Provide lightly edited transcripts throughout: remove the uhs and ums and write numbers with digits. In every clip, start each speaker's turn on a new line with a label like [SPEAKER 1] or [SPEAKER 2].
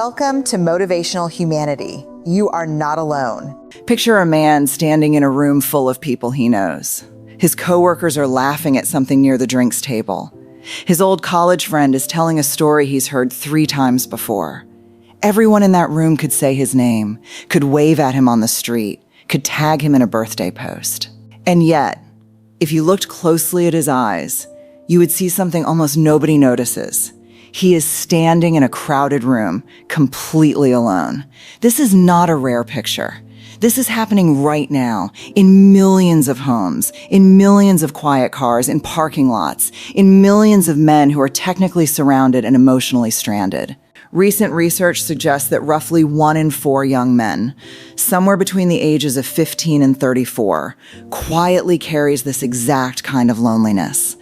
[SPEAKER 1] Welcome to Motivational Humanity. You are not alone.
[SPEAKER 2] Picture a man standing in a room full of people he knows. His coworkers are laughing at something near the drinks table. His old college friend is telling a story he's heard 3 times before. Everyone in that room could say his name, could wave at him on the street, could tag him in a birthday post. And yet, if you looked closely at his eyes, you would see something almost nobody notices. He is standing in a crowded room, completely alone. This is not a rare picture. This is happening right now, in millions of homes, in millions of quiet cars, in parking lots, in millions of men who are technically surrounded and emotionally stranded. Recent research suggests that roughly 1 in 4 young men, somewhere between the ages of 15 and 34, quietly carries this exact kind of loneliness.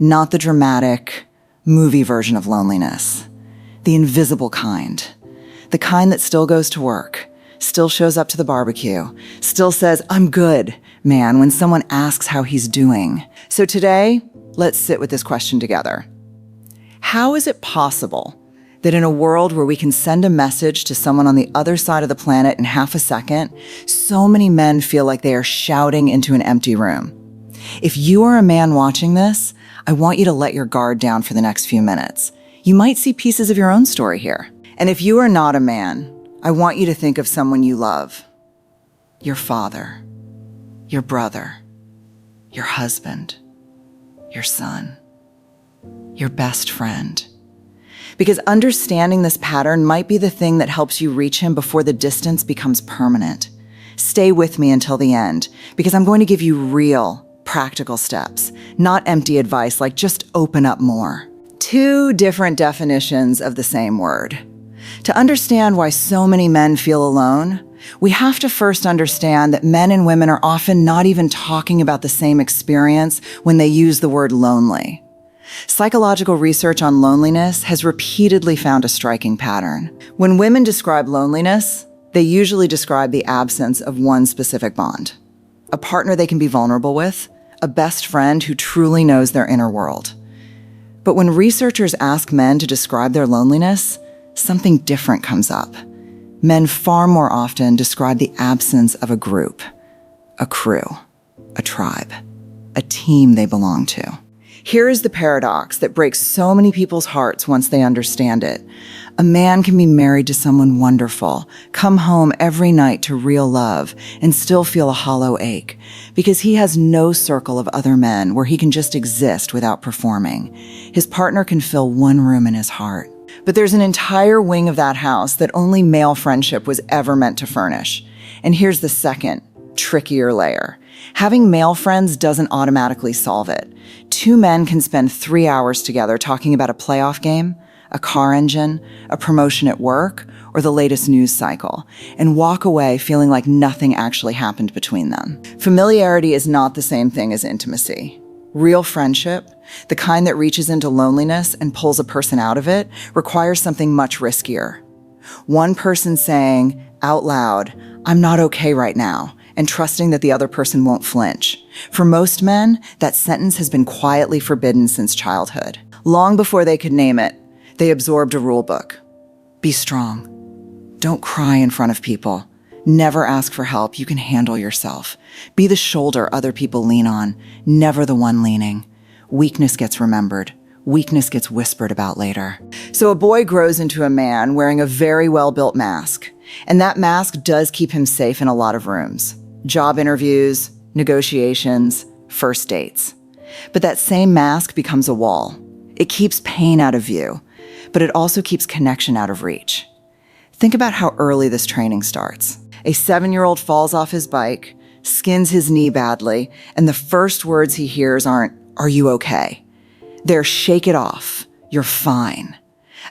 [SPEAKER 2] Not the dramatic, movie version of loneliness. The invisible kind. The kind that still goes to work, still shows up to the barbecue, still says, "I'm good, man," when someone asks how he's doing. So today, let's sit with this question together. How is it possible that in a world where we can send a message to someone on the other side of the planet in half a second, so many men feel like they are shouting into an empty room? If you are a man watching this, I want you to let your guard down for the next few minutes. You might see pieces of your own story here. And if you are not a man, I want you to think of someone you love. Your father, your brother, your husband, your son, your best friend. Because understanding this pattern might be the thing that helps you reach him before the distance becomes permanent. Stay with me until the end, because I'm going to give you real, practical steps, not empty advice like just open up more. 2 different definitions of the same word. To understand why so many men feel alone, we have to first understand that men and women are often not even talking about the same experience when they use the word lonely. Psychological research on loneliness has repeatedly found a striking pattern. When women describe loneliness, they usually describe the absence of one specific bond. A partner they can be vulnerable with, a best friend who truly knows their inner world. But when researchers ask men to describe their loneliness, something different comes up. Men far more often describe the absence of a group, a crew, a tribe, a team they belong to. Here is the paradox that breaks so many people's hearts once they understand it. A man can be married to someone wonderful, come home every night to real love, and still feel a hollow ache, because he has no circle of other men where he can just exist without performing. His partner can fill one room in his heart. But there's an entire wing of that house that only male friendship was ever meant to furnish. And here's the second, trickier layer. Having male friends doesn't automatically solve it. 2 men can spend 3 hours together talking about a playoff game, a car engine, a promotion at work, or the latest news cycle, and walk away feeling like nothing actually happened between them. Familiarity is not the same thing as intimacy. Real friendship, the kind that reaches into loneliness and pulls a person out of it, requires something much riskier. One person saying out loud, "I'm not okay right now," and trusting that the other person won't flinch. For most men, that sentence has been quietly forbidden since childhood. Long before they could name it, they absorbed a rule book. Be strong. Don't cry in front of people. Never ask for help. You can handle yourself. Be the shoulder other people lean on, never the one leaning. Weakness gets remembered. Weakness gets whispered about later. So a boy grows into a man wearing a very well-built mask, and that mask does keep him safe in a lot of rooms. Job interviews, negotiations, first dates. But that same mask becomes a wall. It keeps pain out of view, but it also keeps connection out of reach. Think about how early this training starts. A 7-year-old falls off his bike, skins his knee badly, and the first words he hears aren't, "Are you okay?" They're, "Shake it off. You're fine."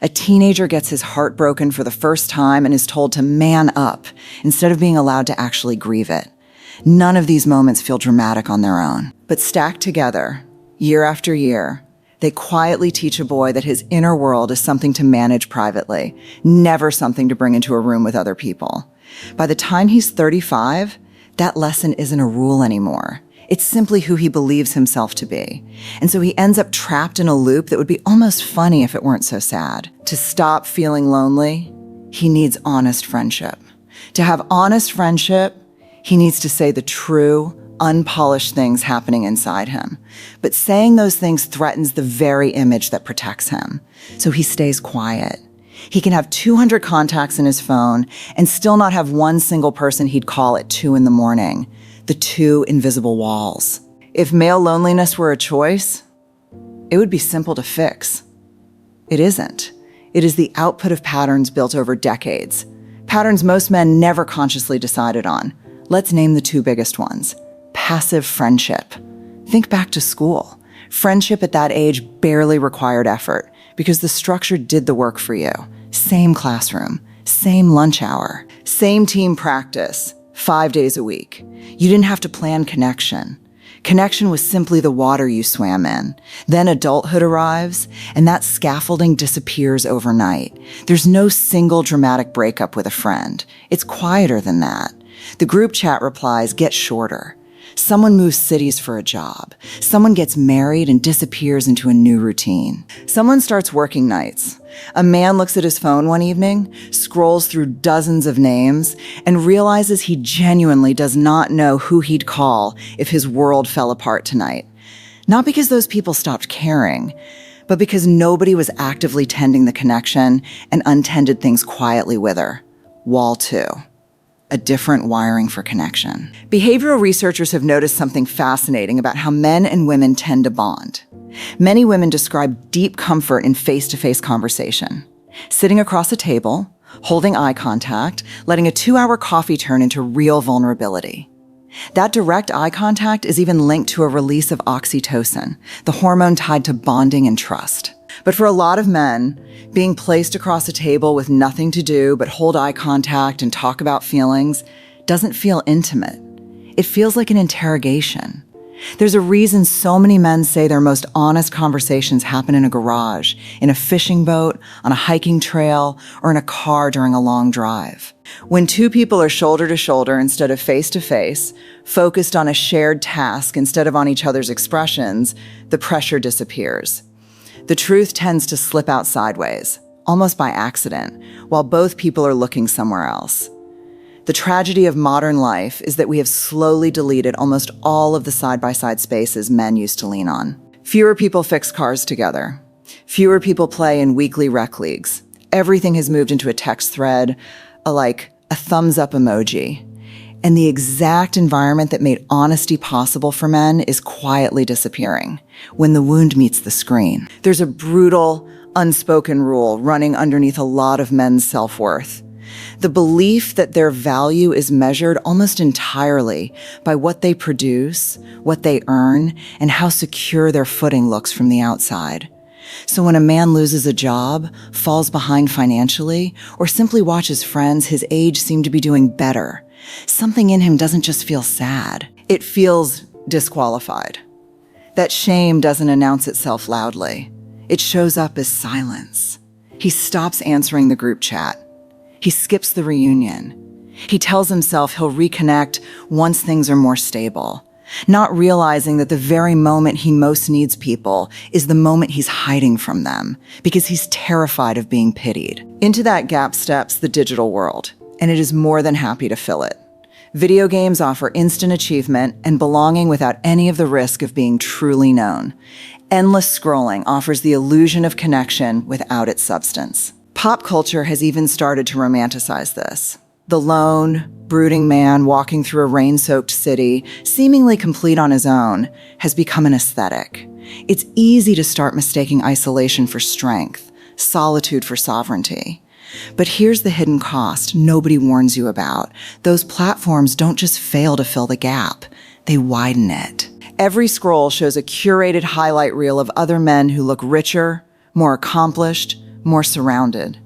[SPEAKER 2] A teenager gets his heart broken for the first time and is told to man up instead of being allowed to actually grieve it. None of these moments feel dramatic on their own, but stacked together, year after year, they quietly teach a boy that his inner world is something to manage privately, never something to bring into a room with other people. By the time he's 35, that lesson isn't a rule anymore. It's simply who he believes himself to be. And so he ends up trapped in a loop that would be almost funny if it weren't so sad. To stop feeling lonely, he needs honest friendship. To have honest friendship, he needs to say the true, unpolished things happening inside him. But saying those things threatens the very image that protects him. So he stays quiet. He can have 200 contacts in his phone and still not have one single person he'd call at 2 a.m, the two invisible walls. If male loneliness were a choice, it would be simple to fix. It isn't. It is the output of patterns built over decades. Patterns most men never consciously decided on. Let's name the two biggest ones. Passive friendship. Think back to school. Friendship at that age barely required effort because the structure did the work for you. Same classroom, same lunch hour, same team practice, 5 days a week. You didn't have to plan connection. Connection was simply the water you swam in. Then adulthood arrives, and that scaffolding disappears overnight. There's no single dramatic breakup with a friend. It's quieter than that. The group chat replies get shorter. Someone moves cities for a job. Someone gets married and disappears into a new routine. Someone starts working nights. A man looks at his phone one evening, scrolls through dozens of names, and realizes he genuinely does not know who he'd call if his world fell apart tonight. Not because those people stopped caring, but because nobody was actively tending the connection and untended things quietly wither. Wall 2. A different wiring for connection. Behavioral researchers have noticed something fascinating about how men and women tend to bond. Many women describe deep comfort in face-to-face conversation. Sitting across a table, holding eye contact, letting a 2-hour coffee turn into real vulnerability. That direct eye contact is even linked to a release of oxytocin, the hormone tied to bonding and trust. But for a lot of men, being placed across a table with nothing to do but hold eye contact and talk about feelings doesn't feel intimate. It feels like an interrogation. There's a reason so many men say their most honest conversations happen in a garage, in a fishing boat, on a hiking trail, or in a car during a long drive. When two people are shoulder to shoulder instead of face to face, focused on a shared task instead of on each other's expressions, the pressure disappears. The truth tends to slip out sideways, almost by accident, while both people are looking somewhere else. The tragedy of modern life is that we have slowly deleted almost all of the side-by-side spaces men used to lean on. Fewer people fix cars together. Fewer people play in weekly rec leagues. Everything has moved into a text thread, a thumbs up emoji. And the exact environment that made honesty possible for men is quietly disappearing when the wound meets the screen. There's a brutal, unspoken rule running underneath a lot of men's self-worth. The belief that their value is measured almost entirely by what they produce, what they earn, and how secure their footing looks from the outside. So when a man loses a job, falls behind financially, or simply watches friends his age seem to be doing better, something in him doesn't just feel sad. It feels disqualified. That shame doesn't announce itself loudly. It shows up as silence. He stops answering the group chat. He skips the reunion. He tells himself he'll reconnect once things are more stable, not realizing that the very moment he most needs people is the moment he's hiding from them because he's terrified of being pitied. Into that gap steps the digital world, and it is more than happy to fill it. Video games offer instant achievement and belonging without any of the risk of being truly known. Endless scrolling offers the illusion of connection without its substance. Pop culture has even started to romanticize this. The lone, brooding man walking through a rain-soaked city, seemingly complete on his own, has become an aesthetic. It's easy to start mistaking isolation for strength, solitude for sovereignty. But here's the hidden cost nobody warns you about. Those platforms don't just fail to fill the gap, they widen it. Every scroll shows a curated highlight reel of other men who look richer, more accomplished, more surrounded.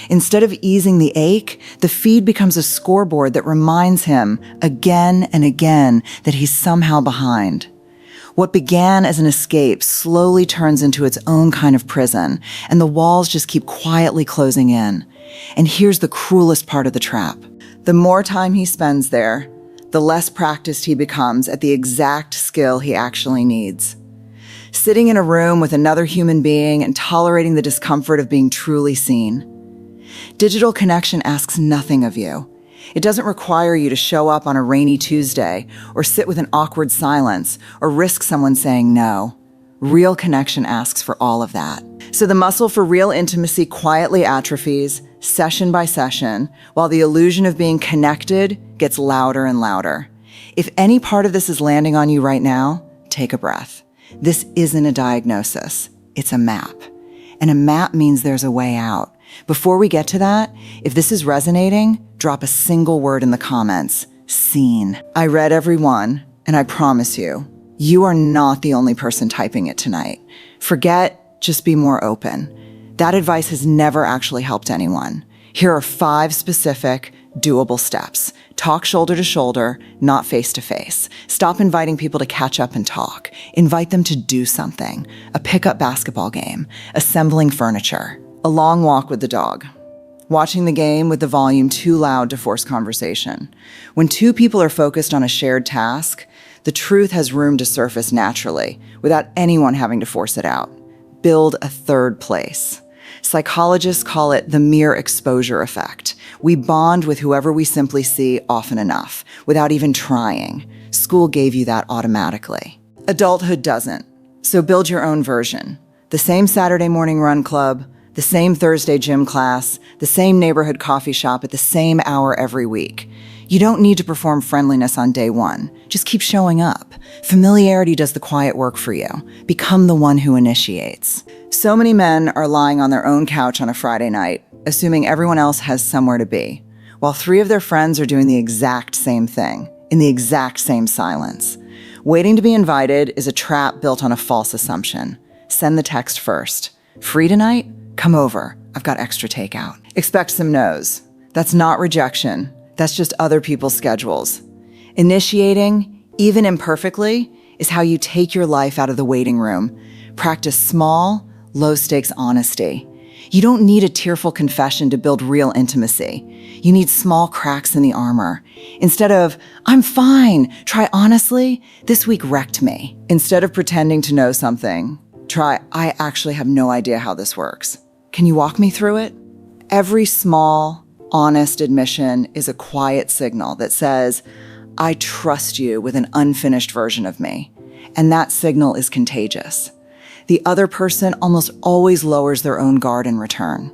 [SPEAKER 2] Instead of easing the ache, the feed becomes a scoreboard that reminds him again and again that he's somehow behind. What began as an escape slowly turns into its own kind of prison, and the walls just keep quietly closing in. And here's the cruelest part of the trap. The more time he spends there, the less practiced he becomes at the exact skill he actually needs. Sitting in a room with another human being and tolerating the discomfort of being truly seen. Digital connection asks nothing of you. It doesn't require you to show up on a rainy Tuesday or sit with an awkward silence or risk someone saying no. Real connection asks for all of that. So the muscle for real intimacy quietly atrophies, session by session, while the illusion of being connected gets louder and louder. If any part of this is landing on you right now, take a breath. This isn't a diagnosis, it's a map. And a map means there's a way out. Before we get to that, if this is resonating, drop a single word in the comments. Seen. I read every one, and I promise you, you are not the only person typing it tonight. Forget, just be more open. That advice has never actually helped anyone. Here are 5 specific, doable steps. Talk shoulder to shoulder, not face to face. Stop inviting people to catch up and talk. Invite them to do something. A pickup basketball game, assembling furniture, a long walk with the dog, watching the game with the volume too loud to force conversation. When 2 people are focused on a shared task, the truth has room to surface naturally without anyone having to force it out. Build a third place. Psychologists call it the mere exposure effect. We bond with whoever we simply see often enough, without even trying. School gave you that automatically. Adulthood doesn't. So build your own version. The same Saturday morning run club, the same Thursday gym class, the same neighborhood coffee shop at the same hour every week. You don't need to perform friendliness on day 1. Just keep showing up. Familiarity does the quiet work for you. Become the one who initiates. So many men are lying on their own couch on a Friday night, assuming everyone else has somewhere to be, while 3 of their friends are doing the exact same thing, in the exact same silence. Waiting to be invited is a trap built on a false assumption. Send the text first. Free tonight? Come over. I've got extra takeout. Expect some no's. That's not rejection. That's just other people's schedules. Initiating, even imperfectly, is how you take your life out of the waiting room. Practice small, low-stakes honesty. You don't need a tearful confession to build real intimacy. You need small cracks in the armor. Instead of, I'm fine, try honestly, this week wrecked me. Instead of pretending to know something, try, I actually have no idea how this works. Can you walk me through it? Every small, honest admission is a quiet signal that says, I trust you with an unfinished version of me. And that signal is contagious. The other person almost always lowers their own guard in return.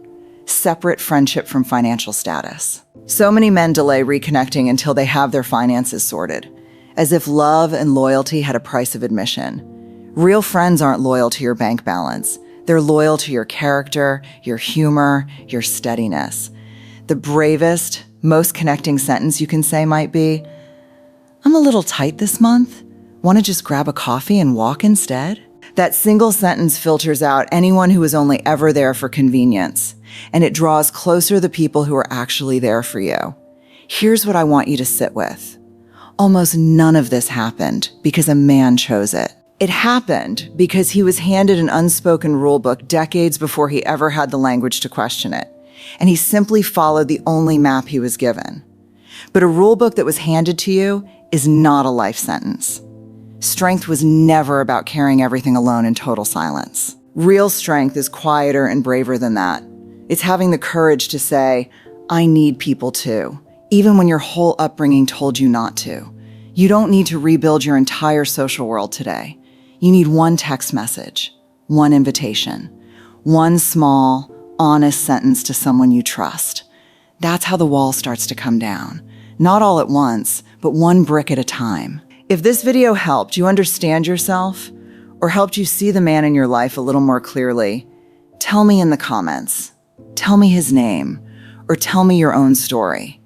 [SPEAKER 2] Separate friendship from financial status. So many men delay reconnecting until they have their finances sorted, as if love and loyalty had a price of admission. Real friends aren't loyal to your bank balance. They're loyal to your character, your humor, your steadiness. The bravest, most connecting sentence you can say might be, I'm a little tight this month. Want to just grab a coffee and walk instead? That single sentence filters out anyone who is only ever there for convenience, and it draws closer the people who are actually there for you. Here's what I want you to sit with. Almost none of this happened because a man chose it. It happened because he was handed an unspoken rule book decades before he ever had the language to question it, and he simply followed the only map he was given. But a rule book that was handed to you is not a life sentence. Strength was never about carrying everything alone in total silence. Real strength is quieter and braver than that. It's having the courage to say, I need people too, even when your whole upbringing told you not to. You don't need to rebuild your entire social world today. You need one text message, one invitation, one small, honest sentence to someone you trust. That's how the wall starts to come down. Not all at once, but one brick at a time. If this video helped you understand yourself or helped you see the man in your life a little more clearly, tell me in the comments. Tell me his name or tell me your own story.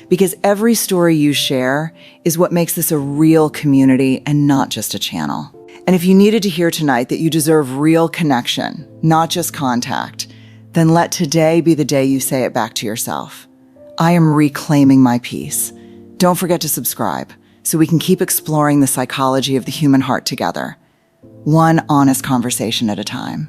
[SPEAKER 2] Because every story you share is what makes this a real community and not just a channel. And if you needed to hear tonight that you deserve real connection, not just contact, then let today be the day you say it back to yourself. I am reclaiming my peace. Don't forget to subscribe so we can keep exploring the psychology of the human heart together, one honest conversation at a time.